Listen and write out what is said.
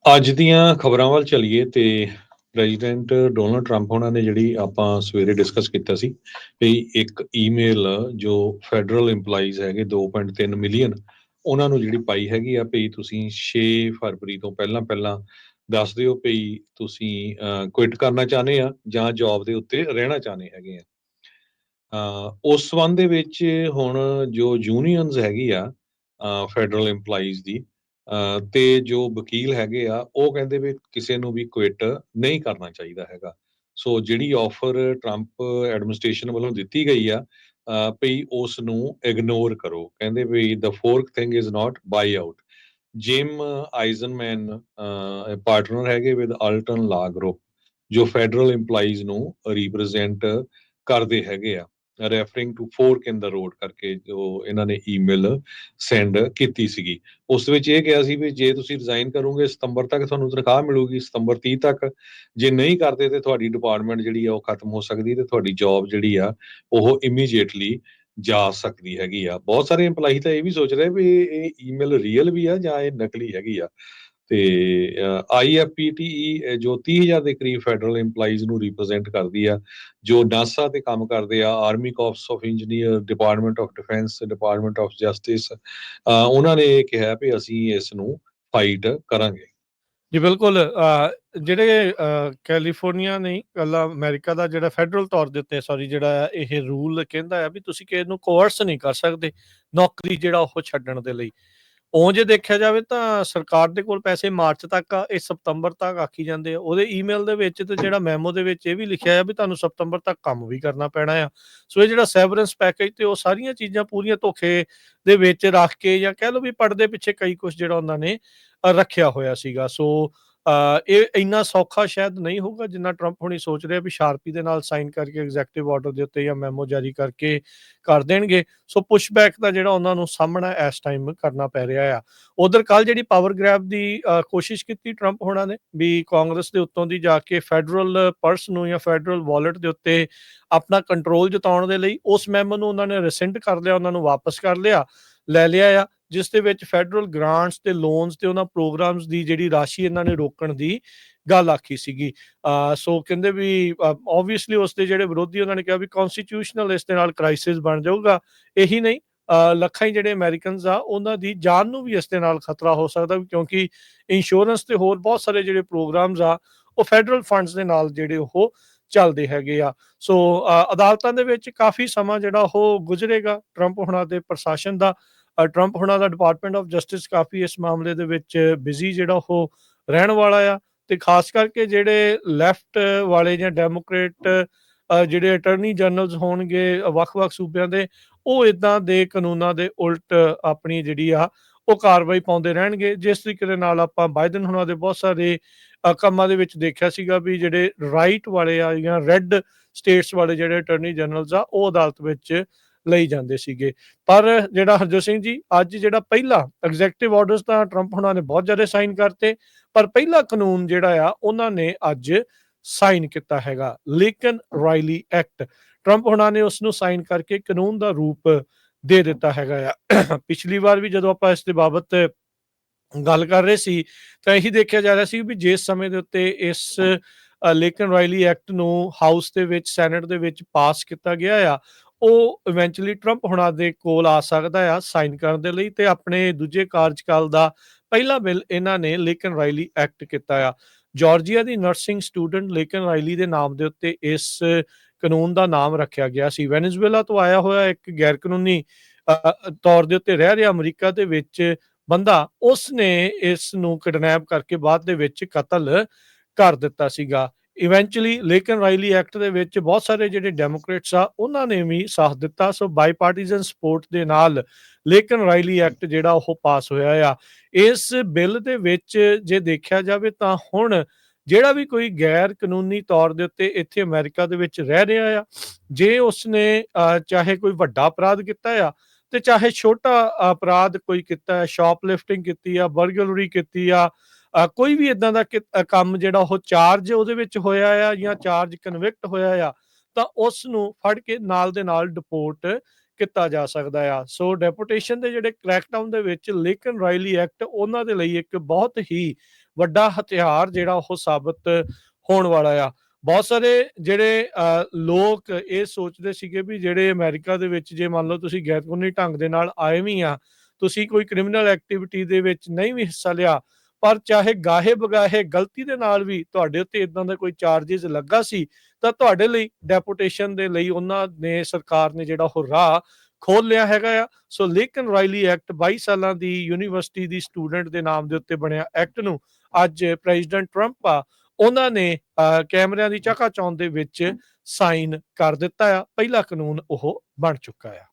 ਅੱਜ ਦੀਆਂ ਖਬਰਾਂ ਵੱਲ ਚੱਲੀਏ ਤੇ ਪ੍ਰੈਜ਼ੀਡੈਂਟ ਡੋਨਲਡ ਟਰੰਪ ਹੋਣਾ ਨੇ ਜਿਹੜੀ ਆਪਾਂ ਸਵੇਰੇ ਡਿਸਕਸ ਕੀਤਾ ਸੀ ਵੀ ਇੱਕ ਈਮੇਲ ਜੋ ਫੈਡਰਲ EMPLOYEES ਹੈਗੇ 2.3 ਮਿਲੀਅਨ ਉਹਨਾਂ ਨੂੰ ਜਿਹੜੀ ਪਾਈ ਹੈਗੀ ਆ ਵੀ ਤੁਸੀਂ 6 ਫਰਵਰੀ ਤੋਂ ਪਹਿਲਾਂ ਪਹਿਲਾਂ ਦੱਸ ਦਿਓ ਵੀ ਤੁਸੀਂ ਕੁਇਟ ਕਰਨਾ ਚਾਹੁੰਦੇ ਆ ਜਾਂ ਜੌਬ ਦੇ ਉੱਤੇ ਰਹਿਣਾ ਚਾਹੁੰਦੇ ਹੈਗੇ ਆ। ਉਸ ਸੰਬੰਧ ਦੇ ਵਿੱਚ ਹੁਣ ਜੋ ਯੂਨੀਅਨਸ ਹੈਗੀ ਆ ਫੈਡਰਲ EMPLOYEES ਦੀ ਤੇ ਜੋ ਵਕੀਲ ਹੈਗੇ ਆ ਉਹ ਕਹਿੰਦੇ ਵੀ ਕਿਸੇ ਨੂੰ ਵੀ ਕੁਇਟ ਨਹੀਂ ਕਰਨਾ ਚਾਹੀਦਾ ਹੈਗਾ। ਸੋ ਜਿਹੜੀ ਆਫਰ ਟਰੰਪ ਐਡਮਿਨਿਸਟ੍ਰੇਸ਼ਨ ਵੱਲੋਂ ਦਿੱਤੀ ਗਈ ਆ ਵੀ ਉਸ ਨੂੰ ਇਗਨੋਰ ਕਰੋ। ਕਹਿੰਦੇ ਵੀ the fourth thing is not buy out. Jim Eisenman partner ਹੈਗੇ ਵਿਦ ਅਲਟਨ ਲਾ ਗਰੁੱਪ ਜੋ ਫੈਡਰਲ EMPLOYEES ਨੂੰ ਰਿਪਰੈਜ਼ੈਂਟ ਕਰਦੇ ਹੈਗੇ ਆ, referring to fork in the road ਕਰਕੇ ਜੋ ਇਹਨਾਂ ਨੇ ਈਮੇਲ ਸੈਂਡ ਕੀਤੀ ਸੀਗੀ। ਉਸ ਵਿੱਚ ਇਹ ਕਿਹਾ ਸੀ ਵੀ ਜੇ ਤੁਸੀਂ ਰਿਜ਼ਾਈਨ ਕਰੋਗੇ ਸਤੰਬਰ ਤੱਕ ਤੁਹਾਨੂੰ ਤਨਖਾਹ ਮਿਲੂਗੀ, ਸਤੰਬਰ 30 ਤੱਕ। ਜੇ ਨਹੀਂ ਕਰਦੇ ਤੇ ਤੁਹਾਡੀ ਡਿਪਾਰਟਮੈਂਟ ਜਿਹੜੀ ਆ ਉਹ ਖਤਮ ਹੋ ਸਕਦੀ ਤੇ ਤੁਹਾਡੀ ਜੌਬ ਜਿਹੜੀ ਆ ਉਹ ਇਮੀਡੀਏਟਲੀ ਜਾ ਸਕਦੀ ਹੈਗੀ ਆ। ਬਹੁਤ ਸਾਰੇ EMPLOYEE ਤਾਂ ਇਹ ਵੀ ਸੋਚ ਰਹੇ ਵੀ ਇਹ ਈਮੇਲ ਰੀਅਲ ਵੀ ਆ ਜਾਂ ਇਹ ਨਕਲੀ ਹੈਗੀ ਆ। ਤੇ IFPTE ਜੋ 30,000 ਦੇ ਕਰੀਬ ਫੈਡਰਲ EMPLOYEES ਨੂੰ ਰਿਪਰੈਜ਼ੈਂਟ ਕਰਦੀ ਆ, ਜੋ ਨਾਸਾ ਤੇ ਕੰਮ ਕਰਦੇ ਆ, army corpus of engineer, department of defence, department of justice, ਉਹਨਾਂ ਨੇ ਇਹ ਕਿਹਾ ਵੀ ਅਸੀਂ ਇਸ ਨੂੰ ਫਾਈਟ ਕਰਾਂਗੇ। ਜੀ ਬਿਲਕੁਲ। ਜਿਹੜੇ ਕੈਲੀਫੋਰਨੀਆ ਨਹੀਂ ਇਕੱਲਾ ਅਮਰੀਕਾ ਦਾ ਜਿਹੜਾ ਫੈਡਰਲ ਤੌਰ ਦੇ ਉੱਤੇ ਜਿਹੜਾ ਇਹ ਰੂਲ ਕਹਿੰਦਾ ਆ ਵੀ ਤੁਸੀਂ ਕਿਸੇ ਨੂੰ ਕੋਰਸ ਨਹੀਂ ਕਰ ਸਕਦੇ ਨੌਕਰੀ ਜਿਹੜਾ ਉਹ ਛੱਡਣ ਦੇ ਲਈ। ਉਹ ਜੇ ਦੇਖਿਆ ਜਾਵੇ ਤਾਂ ਸਰਕਾਰ ਦੇ ਕੋਲ ਪੈਸੇ ਮਾਰਚ ਤੱਕ ਆ, ਇਹ ਸਤੰਬਰ ਤੱਕ ਆਖੀ ਜਾਂਦੇ ਆ। ਉਹਦੇ ਈਮੇਲ ਦੇ ਵਿੱਚ ਤੇ ਜਿਹੜਾ ਮੈਮੋ ਦੇ ਵਿੱਚ ਇਹ ਵੀ ਲਿਖਿਆ ਆ ਵੀ ਤੁਹਾਨੂੰ ਸਤੰਬਰ ਤੱਕ ਕੰਮ ਵੀ ਕਰਨਾ ਪੈਣਾ ਆ। ਸੋ ਇਹ ਜਿਹੜਾ ਸੈਵਰੈਂਸ ਪੈਕੇਜ ਤੇ ਉਹ ਸਾਰੀਆਂ ਚੀਜ਼ਾਂ ਪੂਰੀਆਂ ਧੋਖੇ ਦੇ ਵਿੱਚ ਰੱਖ ਕੇ ਜਾਂ ਕਹਿ ਲਓ ਵੀ ਪਰਦੇ ਪਿੱਛੇ ਕਈ ਕੁਛ ਜਿਹੜਾ ਉਹਨਾਂ ਨੇ ਰੱਖਿਆ ਹੋਇਆ ਸੀਗਾ। ਸੋ ਇਹ ਇੰਨਾ ਸੌਖਾ ਸ਼ਾਇਦ ਨਹੀਂ ਹੋਊਗਾ ਜਿੰਨਾ ਟਰੰਪ ਹੁਣੀ ਸੋਚ ਰਹੇ ਵੀ ਸ਼ਾਰਪੀ ਦੇ ਨਾਲ ਸਾਈਨ ਕਰਕੇ ਐਗਜ਼ੈਕਟਿਵ ਆਰਡਰ ਦੇ ਉੱਤੇ ਜਾਂ ਮੈਮੋ ਜਾਰੀ ਕਰਕੇ ਕਰ ਦੇਣਗੇ। ਸੋ ਪੁਸ਼ਬੈਕ ਦਾ ਜਿਹੜਾ ਉਹਨਾਂ ਨੂੰ ਸਾਹਮਣਾ ਇਸ ਟਾਈਮ ਕਰਨਾ ਪੈ ਰਿਹਾ ਆ। ਉਧਰ ਕੱਲ ਜਿਹੜੀ ਪਾਵਰ ਗ੍ਰੈਬ ਦੀ ਕੋਸ਼ਿਸ਼ ਕੀਤੀ ਟਰੰਪ ਹੋਣਾ ਨੇ ਵੀ ਕਾਂਗਰਸ ਦੇ ਉੱਤੋਂ ਦੀ ਜਾ ਕੇ ਫੈਡਰਲ ਪਰਸ ਨੂੰ ਜਾਂ ਫੈਡਰਲ ਵਾਲਟ ਦੇ ਉੱਤੇ ਆਪਣਾ ਕੰਟਰੋਲ ਜਤਾਉਣ ਦੇ ਲਈ ਉਸ ਮੈਮੋ ਨੂੰ ਉਹਨਾਂ ਨੇ ਰਿਸੈਂਡ ਕਰ ਲਿਆ, ਉਹਨਾਂ ਨੂੰ ਵਾਪਸ ਕਰ ਲਿਆ, ਲੈ ਲਿਆ ਆ, ਜਿਸ ਦੇ ਵਿੱਚ ਫੈਡਰਲ ਗ੍ਰਾਂਟਸ ਤੇ ਲੋਨਸ ਤੇ ਉਹਨਾਂ ਪ੍ਰੋਗਰਾਮਸ ਦੀ ਜਿਹੜੀ ਰਾਸ਼ੀ ਇਹਨਾਂ ਨੇ ਰੋਕਣ ਦੀ ਗੱਲ ਆਖੀ ਸੀਗੀ। ਸੋ ਕਹਿੰਦੇ ਵੀ ਓਬਵੀਅਸਲੀ ਉਸ ਦੇ ਜਿਹੜੇ ਵਿਰੋਧੀ ਉਹਨਾਂ ਨੇ ਕਿਹਾ ਵੀ ਕਨਸਟੀਟਿਊਸ਼ਨਲ ਇਸ ਦੇ ਨਾਲ ਕ੍ਰਾਈਸਿਸ ਬਣ ਜਾਊਗਾ। ਇਹੀ ਨਹੀਂ, ਲੱਖਾਂ ਹੀ ਜਿਹੜੇ ਅਮਰੀਕਨਸ ਆ ਉਹਨਾਂ ਦੀ ਜਾਨ ਨੂੰ ਵੀ ਇਸ ਦੇ ਨਾਲ ਖਤਰਾ ਹੋ ਸਕਦਾ ਕਿਉਂਕਿ ਇੰਸ਼ੋਰੈਂਸ ਤੇ ਹੋਰ ਬਹੁਤ ਸਾਰੇ ਜਿਹੜੇ ਪ੍ਰੋਗਰਾਮਸ ਆ ਉਹ ਫੈਡਰਲ ਫੰਡਸ ਦੇ ਨਾਲ ਜਿਹੜੇ ਉਹ ਚੱਲਦੇ ਹੈਗੇ ਆ। ਸੋ ਅਦਾਲਤਾਂ ਦੇ ਵਿੱਚ ਕਾਫੀ ਸਮਾਂ ਜਿਹੜਾ ਉਹ ਗੁਜ਼ਰੇਗਾ ਟਰੰਪ ਹੋਣਾ ਦੇ ਪ੍ਰਸ਼ਾਸਨ ਦਾ। ਟਰੰਪ ਹੋਣਾ ਦਾ ਡਿਪਾਰਟਮੈਂਟ ਆਫ ਜਸਟਿਸ ਕਾਫੀ ਇਸ ਮਾਮਲੇ ਦੇ ਵਿੱਚ ਬਿਜ਼ੀ ਜਿਹੜਾ ਉਹ ਰਹਿਣ ਵਾਲਾ ਆ। ਤੇ ਖਾਸ ਕਰਕੇ ਜਿਹੜੇ ਲੈਫਟ ਵਾਲੇ ਜਾਂ ਡੈਮੋਕ੍ਰੇਟ ਜਿਹੜੇ ਅਟਰਨੀ ਜਨਰਲਸ ਹੋਣਗੇ ਵੱਖ-ਵੱਖ ਸੂਬਿਆਂ ਦੇ, ਉਹ ਇਦਾਂ ਦੇ ਕਾਨੂੰਨਾਂ ਦੇ ਉਲਟ ਆਪਣੀ ਜਿਹੜੀ ਆ ਉਹ ਕਾਰਵਾਈ ਪਾਉਂਦੇ ਰਹਿਣਗੇ। ਜਿਸ ਤਰੀਕੇ ਦੇ ਨਾਲ ਆਪਾਂ ਬਾਈਡਨ ਹੋਣਾ ਦੇ ਬਹੁਤ ਸਾਰੇ ਕੰਮਾਂ ਦੇ ਵਿੱਚ ਦੇਖਿਆ ਸੀਗਾ ਵੀ ਜਿਹੜੇ ਰਾਈਟ ਵਾਲੇ ਆ ਜਾਂ ਰੈੱਡ ਸਟੇਟਸ ਵਾਲੇ ਜਿਹੜੇ ਅਟਰਨੀ ਜਨਰਲਸ ਆ ਉਹ ਅਦਾਲਤ ਵਿੱਚ ਲਈ ਜਾਂਦੇ ਸੀਗੇ। ਪਰ ਜਿਹੜਾ ਹਰਜੋਤ ਸਿੰਘ ਜੀ ਅੱਜ ਜਿਹੜਾ ਪਹਿਲਾ ਐਗਜ਼ੈਕਟਿਵ ਆਰਡਰਸ ਤਾਂ ਟਰੰਪ ਹੋਣਾ ਨੇ ਬਹੁਤ ਜ਼ਿਆਦਾ ਸਾਈਨ ਕਰਤੇ, ਪਰ ਪਹਿਲਾ ਕਾਨੂੰਨ ਜਿਹੜਾ ਆ ਉਹਨਾਂ ਨੇ ਅੱਜ ਸਾਈਨ ਕੀਤਾ ਹੈਗਾ ਲਿੰਕਨ ਰਾਇਲੀ ਐਕਟ। ਟਰੰਪ ਹੋਣਾ ਨੇ ਉਸ ਨੂੰ ਸਾਈਨ ਕਰਕੇ ਕਾਨੂੰਨ ਦਾ ਰੂਪ ਦੇ ਦਿੱਤਾ ਹੈਗਾ ਆ। ਪਿਛਲੀ ਵਾਰ ਵੀ ਜਦੋਂ ਆਪਾਂ ਇਸ ਦੇ ਬਾਬਤ ਗੱਲ ਕਰ ਰਹੇ ਸੀ ਤਾਂ ਇਹੀ ਦੇਖਿਆ ਜਾ ਰਿਹਾ ਸੀ ਵੀ ਜਿਸ ਸਮੇਂ ਦੇ ਉੱਤੇ ਇਸ ਲਿੰਕਨ ਰਾਇਲੀ ਐਕਟ ਨੂੰ ਹਾਊਸ ਦੇ ਵਿੱਚ ਸੈਨੇਟ ਦੇ ਵਿੱਚ ਪਾਸ ਕੀਤਾ ਗਿਆ ਆ, ਉਹ ਇਵੈਂਚੁਅਲੀ ਟਰੰਪ ਹੋਣਾ ਦੇ ਕੋਲ ਆ ਸਕਦਾ ਆ ਸਾਈਨ ਕਰਨ ਦੇ ਲਈ। ਤੇ ਆਪਣੇ ਦੂਜੇ ਕਾਰਜਕਾਲ ਦਾ ਪਹਿਲਾ ਬਿੱਲ ਇਹਨਾਂ ਨੇ ਲਿੰਕਨ ਰਾਇਲੀ ਐਕਟ ਕੀਤਾ ਆ। ਜਾਰਜੀਆ ਦੀ ਨਰਸਿੰਗ ਸਟੂਡੈਂਟ ਲਿੰਕਨ ਰਾਇਲੀ ਦੇ ਨਾਮ ਦੇ ਉੱਤੇ ਇਸ ਕਾਨੂੰਨ ਦਾ ਨਾਮ ਰੱਖਿਆ ਗਿਆ ਸੀ। ਵੈਨੇਜ਼ੁਏਲਾ ਤੋਂ ਆਇਆ ਹੋਇਆ ਇੱਕ ਗੈਰ ਕਾਨੂੰਨੀ ਤੌਰ ਦੇ ਉੱਤੇ ਰਹਿ ਰਿਹਾ ਅਮਰੀਕਾ ਦੇ ਵਿੱਚ ਬੰਦਾ, ਉਸ ਨੇ ਇਸ ਨੂੰ ਕਿਡਨੈਪ ਕਰਕੇ ਬਾਅਦ ਦੇ ਵਿੱਚ ਕਤਲ ਕਰ ਦਿੱਤਾ ਸੀਗਾ। ਇਵੈਂਚੁਅਲੀ ਲਿੰਕਨ ਰਾਇਲੀ ਐਕਟ ਦੇ ਵਿੱਚ ਬਹੁਤ ਸਾਰੇ ਜਿਹੜੇ ਡੈਮੋਕ੍ਰੇਟਸ ਆ ਉਹਨਾਂ ਨੇ ਵੀ ਸਾਥ ਦਿੱਤਾ। ਸੋ ਬਾਈਪਾਰਟੀਜ਼ਨ ਸਪੋਰਟ ਦੇ ਨਾਲ ਲਿੰਕਨ ਰਾਇਲੀ ਐਕਟ ਜਿਹੜਾ ਉਹ ਪਾਸ ਹੋਇਆ ਆ। ਇਸ ਬਿੱਲ ਦੇ ਵਿੱਚ ਜੇ ਦੇਖਿਆ ਜਾਵੇ ਤਾਂ ਹੁਣ ਜਿਹੜਾ ਵੀ ਕੋਈ ਗੈਰ ਕਾਨੂੰਨੀ ਤੌਰ ਦੇ ਉੱਤੇ ਇੱਥੇ ਅਮਰੀਕਾ ਦੇ ਵਿੱਚ ਰਹਿ ਰਿਹਾ ਆ, ਜੇ ਉਸਨੇ ਚਾਹੇ ਕੋਈ ਵੱਡਾ ਅਪਰਾਧ ਕੀਤਾ ਆ ਤੇ ਚਾਹੇ ਛੋਟਾ ਅਪਰਾਧ ਕੋਈ ਕੀਤਾ, ਸ਼ਾਪਲਿਫਟਿੰਗ ਕੀਤੀ ਆ, ਬਰਗਲਰੀ ਕੀਤੀ ਆ, ਕੋਈ ਵੀ ਇਦਾਂ ਦਾ ਕੰਮ ਜਿਹੜਾ ਉਹ ਚਾਰਜ ਉਹਦੇ ਵਿੱਚ ਹੋਇਆ ਆ ਜਾਂ ਚਾਰਜ ਕਨਵਿਕਟ ਹੋਇਆ ਆ, ਤਾਂ ਉਸ ਨੂੰ ਫੜ ਕੇ ਨਾਲ ਦੇ ਨਾਲ ਡਿਪੋਰਟ ਕੀਤਾ ਜਾ ਸਕਦਾ ਆ। ਸੋ ਡੈਪੋਟੇਸ਼ਨ ਦੇ ਜਿਹੜੇ ਕ੍ਰੈਕਡਾਊਨ ਦੇ ਵਿੱਚ ਲਿੰਕਨ ਰਾਇਲੀ ਐਕਟ ਉਹਨਾਂ ਦੇ ਲਈ ਇੱਕ ਬਹੁਤ ਹੀ ਵੱਡਾ ਹਥਿਆਰ ਜਿਹੜਾ ਉਹ ਸਾਬਤ ਹੋਣ ਵਾਲਾ ਆ। ਬਹੁਤ ਸਾਰੇ ਜਿਹੜੇ ਲੋਕ ਇਹ ਸੋਚਦੇ ਸੀਗੇ ਵੀ ਜਿਹੜੇ ਅਮਰੀਕਾ ਦੇ ਵਿੱਚ ਜੇ ਮੰਨ ਲਓ ਤੁਸੀਂ ਗੈਰ ਕਾਨੂੰਨੀ ਢੰਗ ਦੇ ਨਾਲ ਆਏ ਵੀ ਆ, ਤੁਸੀਂ ਕੋਈ ਕ੍ਰਿਮੀਨਲ ਐਕਟੀਵਿਟੀ ਦੇ ਵਿੱਚ ਨਹੀਂ ਵੀ ਹਿੱਸਾ ਲਿਆ, ਪਰ ਚਾਹੇ ਗਾਹੇ-ਬਗਾਹੇ ਗਲਤੀ ਦੇ ਨਾਲ ਵੀ ਤੁਹਾਡੇ ਉੱਤੇ ਏਦਾਂ ਦਾ ਕੋਈ ਚਾਰਜਿਸ ਲੱਗਾ ਸੀ, ਤਾਂ ਤੁਹਾਡੇ ਲਈ ਡੈਪੂਟੇਸ਼ਨ ਦੇ ਲਈ ਉਹਨਾਂ ਨੇ ਸਰਕਾਰ ਨੇ ਜਿਹੜਾ ਉਹ ਰਾਹ ਖੋਲ੍ਹ ਲਿਆ ਹੈਗਾ ਆ। ਸੋ ਲਿੰਕਨ ਰਾਇਲੀ ਐਕਟ 22 ਸਾਲਾਂ ਦੀ ਯੂਨੀਵਰਸਿਟੀ ਦੀ ਸਟੂਡੈਂਟ ਦੇ ਨਾਮ ਦੇ ਉੱਤੇ ਬਣਿਆ ਐਕਟ ਨੂੰ ਅੱਜ ਪ੍ਰੈਜ਼ੀਡੈਂਟ ਟਰੰਪ ਆ, ਉਹਨਾਂ ਨੇ ਕੈਮਰਿਆਂ ਦੀ ਚਕਾਚੌਂਧ ਦੇ ਵਿੱਚ ਸਾਈਨ ਕਰ ਦਿੱਤਾ ਆ। ਪਹਿਲਾ ਕਾਨੂੰਨ ਉਹ ਬਣ ਚੁੱਕਾ ਆ।